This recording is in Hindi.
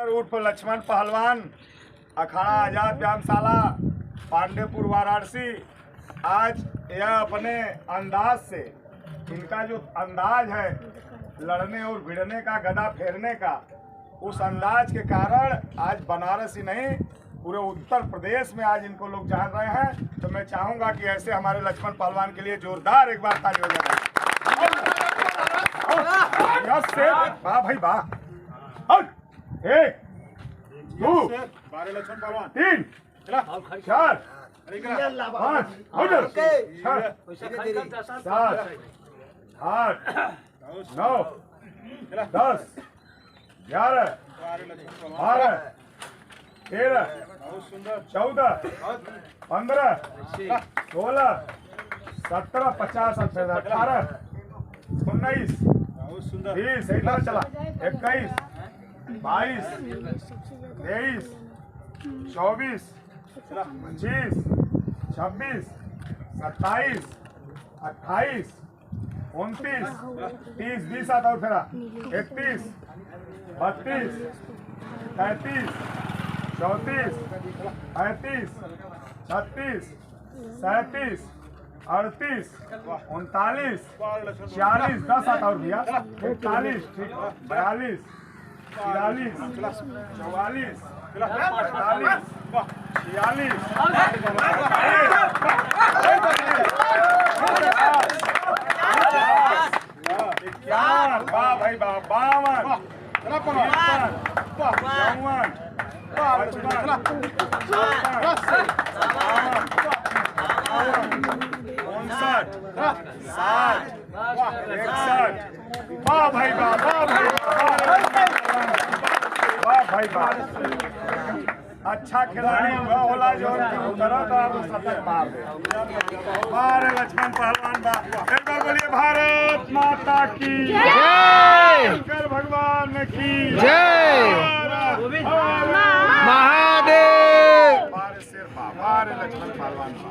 उर्फ लक्ष्मण पहलवान, अखाड़ा आजाद व्यायामशाला, पांडेपुर, वाराणसी। आज यह अपने अंदाज से, इनका जो अंदाज है लड़ने और भिड़ने का, गदा फेरने का, उस अंदाज के कारण आज बनारस ही नहीं पूरे उत्तर प्रदेश में आज इनको लोग जान रहे हैं। तो मैं चाहूंगा कि ऐसे हमारे लक्ष्मण पहलवान के लिए जोरदार एक बार ताली हो जाए। वाह भाई वाह। 1 2 लक्ष्मण पहलवान 3 4 5 6 7 8 9 10 11 12 13 14 15 16 17 50 18 19 20 इधर चला 21 22 23 24 25 26 27 28 29 30 20 आता और फिरा 31 32 33 34 35 36 37 38 39 40 10 आता और भैया 41 42 43 44 45 46 वाह भाई वाह 52 वाह भाई वाह। अच्छा खिलाड़ी वह होला जो शतक मार दे। हमारे लक्ष्मण पहलवान बा, एक बार बोलिए भारत माता की जय, शंकर भगवान की जय, महादेव। हमारे शेर बा, हमारे लक्ष्मण पहलवान बा।